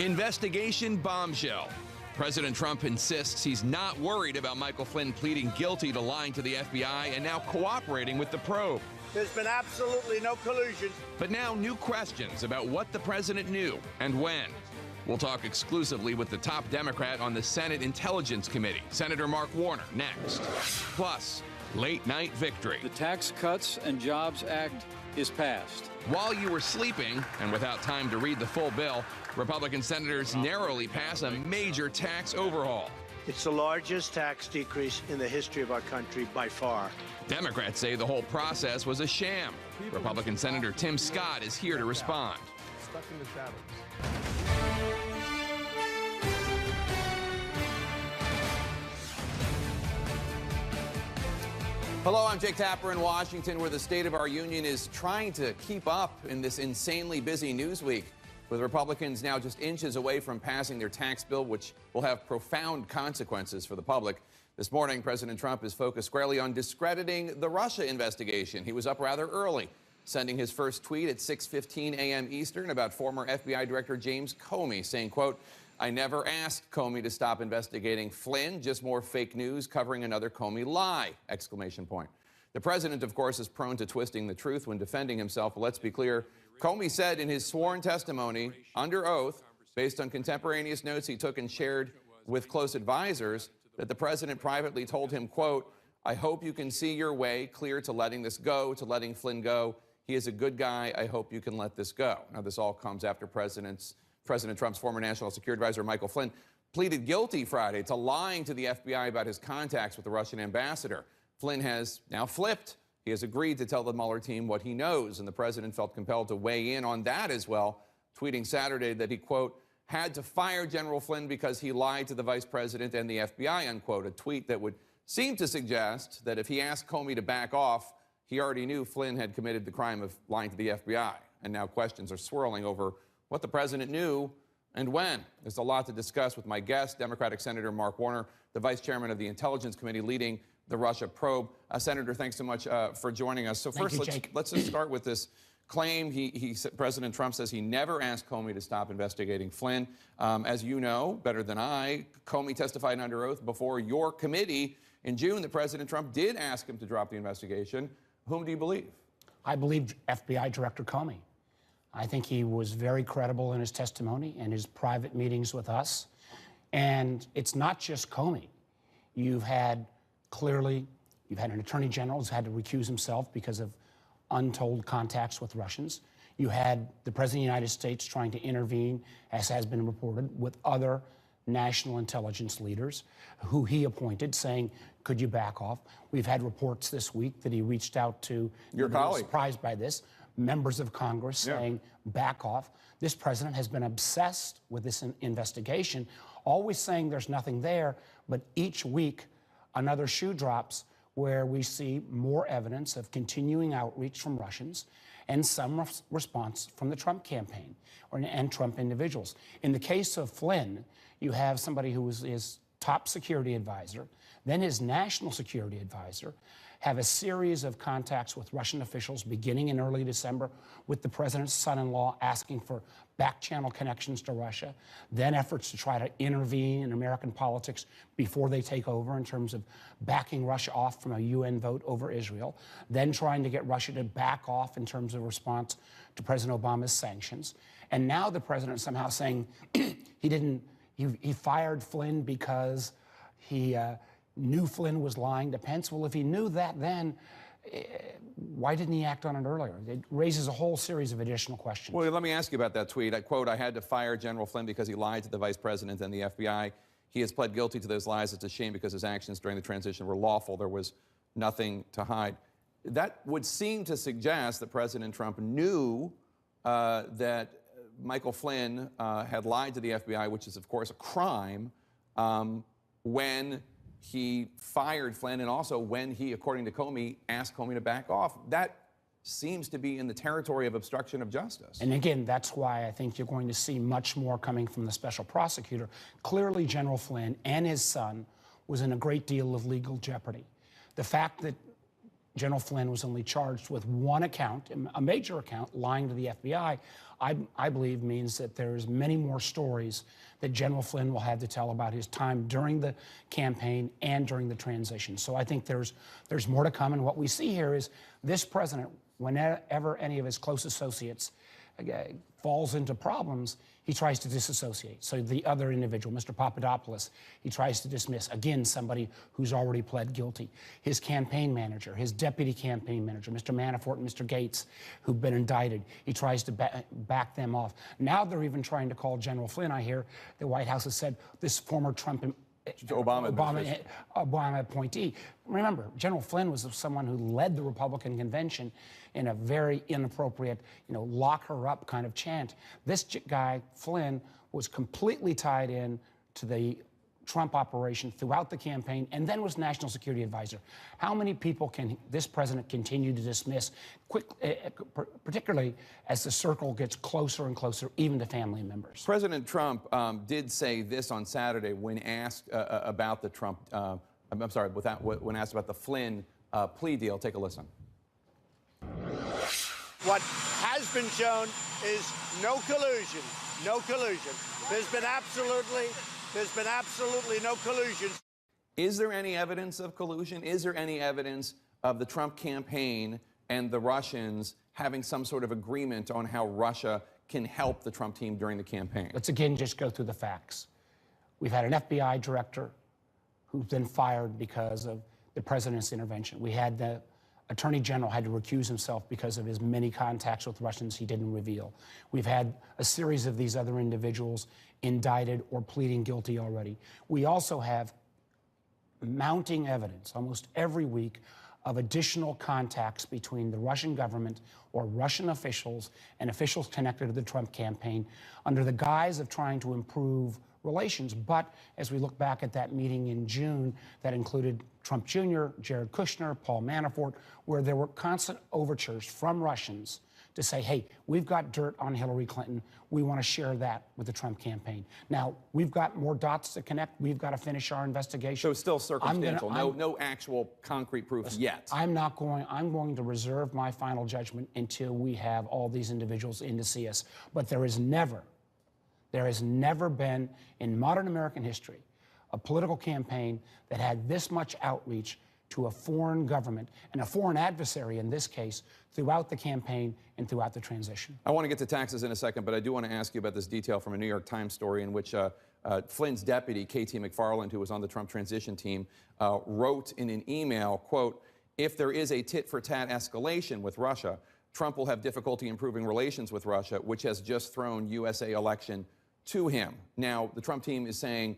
Investigation bombshell. President Trump insists he's not worried about Michael Flynn pleading guilty to lying to the FBI and now cooperating with the probe. There's been absolutely no collusion. But now new questions about what the president knew and when. We'll talk exclusively with the top Democrat on the Senate Intelligence Committee, Senator Mark Warner, next. Plus, late night victory. The Tax Cuts and Jobs Act is passed. While you were sleeping and without time to read the full bill, Republican senators narrowly pass a major tax overhaul. It's the largest tax decrease in the history of our country by far. Democrats say the whole process was a sham. Republican Senator Tim Scott is here to respond. Stuck in the shadows. Hello, I'm Jake Tapper in Washington, where the State of our Union is trying to keep up in this insanely busy news week, with Republicans now just inches away from passing their tax bill, which will have profound consequences for the public. This morning, President Trump is focused squarely on discrediting the Russia investigation. He was up rather early, sending his first tweet at 6:15 a.m. Eastern about former FBI Director James Comey, saying, quote, "I never asked Comey to stop investigating Flynn, just more fake news covering another Comey lie!" Exclamation point. The president, of course, is prone to twisting the truth when defending himself, but let's be clear. Comey said in his sworn testimony, under oath, based on contemporaneous notes he took and shared with close advisors, that the president privately told him, quote, "I hope you can see your way clear to letting this go, to letting Flynn go. He is a good guy. I hope you can let this go." Now, this all comes after President Trump's former National Security Advisor, Michael Flynn, pleaded guilty Friday to lying to the FBI about his contacts with the Russian ambassador. Flynn has now flipped. He has agreed to tell the Mueller team what he knows, and the president felt compelled to weigh in on that as well, tweeting Saturday that he, quote, "had to fire General Flynn because he lied to the vice president and the FBI," unquote, a tweet that would seem to suggest that if he asked Comey to back off, he already knew Flynn had committed the crime of lying to the FBI. And now questions are swirling over what the president knew and when. There's a lot to discuss with my guest, Democratic Senator Mark Warner, the vice chairman of the Intelligence Committee leading the Russia probe. Senator, thanks so much for joining us. So first, let's just start with this claim. President Trump says he never asked Comey to stop investigating Flynn. As you know better than I, Comey testified under oath before your committee in June that President Trump did ask him to drop the investigation. Whom do you believe? I believe FBI Director Comey. I think he was very credible in his testimony and his private meetings with us. And it's not just Comey. You've had an attorney general who's had to recuse himself because of untold contacts with Russians. You had the President of the United States trying to intervene, as has been reported, with other national intelligence leaders who he appointed, saying, "Could you back off?" We've had reports this week that he reached out to, your colleague, surprised by this, members of Congress saying, back off. This president has been obsessed with this investigation, always saying there's nothing there, but each week another shoe drops where we see more evidence of continuing outreach from Russians and some response from the Trump campaign and Trump individuals. In the case of Flynn, you have somebody who was his top security advisor, then his national security advisor, have a series of contacts with Russian officials beginning in early December with the president's son-in-law asking for back-channel connections to Russia, then efforts to try to intervene in American politics before they take over in terms of backing Russia off from a UN vote over Israel, then trying to get Russia to back off in terms of response to President Obama's sanctions. And now the president somehow saying he fired Flynn because he knew Flynn was lying to Pence. Well, if he knew that then, why didn't he act on it earlier? It raises a whole series of additional questions. Well, let me ask you about that tweet. I quote, "I had to fire General Flynn because he lied to the vice president and the FBI. He has pled guilty to those lies. It's a shame because his actions during the transition were lawful. There was nothing to hide." That would seem to suggest that President Trump knew that Michael Flynn had lied to the FBI, which is, of course, a crime, when he fired Flynn, and also when he, according to Comey, asked Comey to back off. That seems to be in the territory of obstruction of justice. And again, that's why I think you're going to see much more coming from the special prosecutor. Clearly, General Flynn and his son was in a great deal of legal jeopardy. The fact that General Flynn was only charged with one account, a major account, lying to the FBI, I believe means that there's many more stories that General Flynn will have to tell about his time during the campaign and during the transition. So I think there's more to come. And what we see here is this president, whenever any of his close associates falls into problems, he tries to disassociate. So the other individual, Mr. Papadopoulos, he tries to dismiss, again, somebody who's already pled guilty. His campaign manager, his deputy campaign manager, Mr. Manafort and Mr. Gates, who've been indicted, he tries to back them off. Now they're even trying to call General Flynn. I hear the White House has said this former Trump Obama appointee. Remember, General Flynn was someone who led the Republican convention in a very inappropriate, lock her up kind of chant. This guy, Flynn, was completely tied in to the Trump operation throughout the campaign and then was national security advisor. How many people can this president continue to dismiss, particularly as the circle gets closer and closer, even to family members? President Trump did say this on Saturday when asked about the Trump, when asked about the Flynn plea deal. Take a listen. What has been shown is no collusion. No collusion. There's been absolutely no collusion. Is there any evidence of collusion? Is there any evidence of the Trump campaign and the Russians having some sort of agreement on how Russia can help the Trump team during the campaign? Let's again just go through the facts. We've had an FBI director who's been fired because of the president's intervention. We had the Attorney General had to recuse himself because of his many contacts with Russians he didn't reveal. We've had a series of these other individuals indicted or pleading guilty already. We also have mounting evidence almost every week of additional contacts between the Russian government or Russian officials and officials connected to the Trump campaign under the guise of trying to improve relations. But as we look back at that meeting in June that included Trump Jr., Jared Kushner, Paul Manafort, where there were constant overtures from Russians to say, hey, we've got dirt on Hillary Clinton. We want to share that with the Trump campaign. Now, we've got more dots to connect. We've got to finish our investigation. So it's still circumstantial, no actual concrete proof yet. I'm going to reserve my final judgment until we have all these individuals in to see us. But there has never been in modern American history a political campaign that had this much outreach to a foreign government and a foreign adversary in this case throughout the campaign and throughout the transition. I want to get to taxes in a second, but I do want to ask you about this detail from a New York Times story in which Flynn's deputy, KT McFarland, who was on the Trump transition team, wrote in an email, quote, if there is a tit-for-tat escalation with Russia, Trump will have difficulty improving relations with Russia, which has just thrown USA election to him. Now, the Trump team is saying,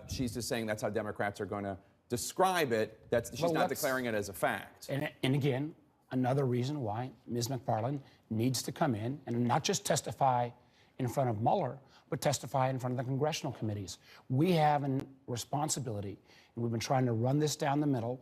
she's just saying that's how Democrats are going to describe it. She's not declaring it as a fact. And again, another reason why Ms. McFarland needs to come in and not just testify in front of Mueller, but testify in front of the congressional committees. We have a responsibility, and we've been trying to run this down the middle,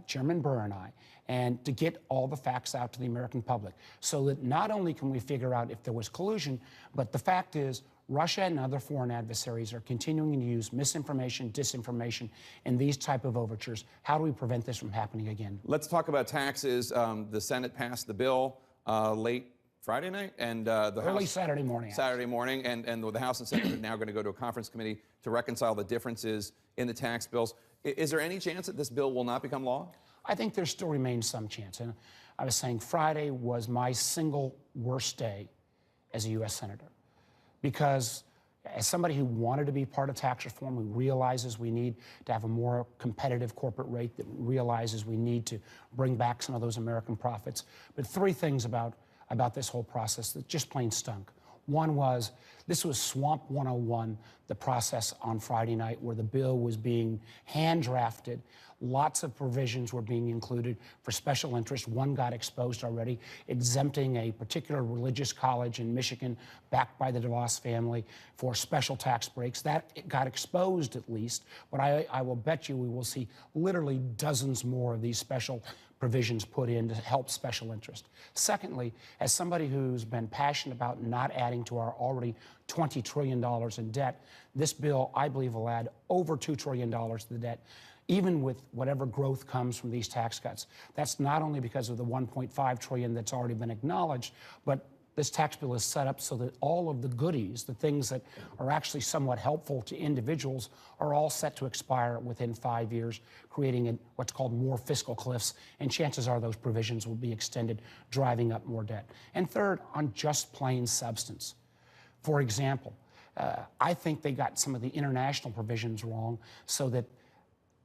Chairman Burr and I, and to get all the facts out to the American public so that not only can we figure out if there was collusion, but the fact is Russia and other foreign adversaries are continuing to use misinformation, disinformation, and these type of overtures. How do we prevent this from happening again? Let's talk about taxes. The Senate passed the bill late Friday night, and early Saturday morning. Saturday morning, and the House and Senate are now going to go to a conference committee to reconcile the differences in the tax bills. Is there any chance that this bill will not become law? I think there still remains some chance. And I was saying Friday was my single worst day as a U.S. Senator. Because as somebody who wanted to be part of tax reform, who realizes we need to have a more competitive corporate rate, that realizes we need to bring back some of those American profits. But three things about this whole process that just plain stunk. One was, this was Swamp 101, the process on Friday night where the bill was being hand-drafted. Lots of provisions were being included for special interest. One got exposed already, exempting a particular religious college in Michigan, backed by the DeVos family, for special tax breaks. That got exposed at least, but I will bet you we will see literally dozens more of these special provisions put in to help special interest. Secondly, as somebody who's been passionate about not adding to our already $20 trillion in debt, this bill, I believe, will add over $2 trillion to the debt. even with whatever growth comes from these tax cuts. That's not only because of the $1.5 trillion that's already been acknowledged, but this tax bill is set up so that all of the goodies, the things that are actually somewhat helpful to individuals, are all set to expire within 5 years, creating what's called more fiscal cliffs, and chances are those provisions will be extended, driving up more debt. And third, on just plain substance. For example, I think they got some of the international provisions wrong, so that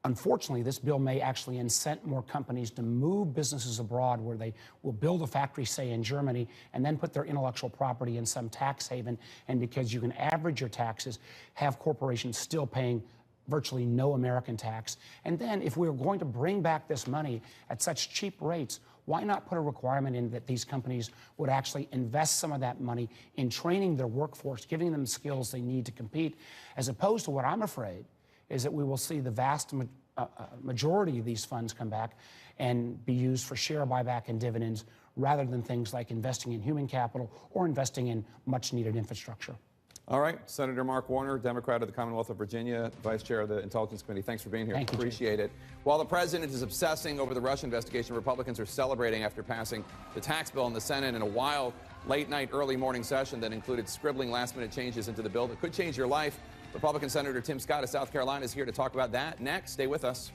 unfortunately, this bill may actually incent more companies to move businesses abroad, where they will build a factory, say, in Germany, and then put their intellectual property in some tax haven. And because you can average your taxes, have corporations still paying virtually no American tax. And then if we were going to bring back this money at such cheap rates, why not put a requirement in that these companies would actually invest some of that money in training their workforce, giving them skills they need to compete, as opposed to what I'm afraid is that we will see the vast majority of these funds come back and be used for share buyback and dividends, rather than things like investing in human capital or investing in much-needed infrastructure. All right, Senator Mark Warner, Democrat of the Commonwealth of Virginia, Vice Chair of the Intelligence Committee. Thanks for being here. Thank you, appreciate it. While the president is obsessing over the Russia investigation, Republicans are celebrating after passing the tax bill in the Senate in a wild late-night, early morning session that included scribbling last-minute changes into the bill that could change your life. Republican Senator Tim Scott of South Carolina is here to talk about that next. Stay with us.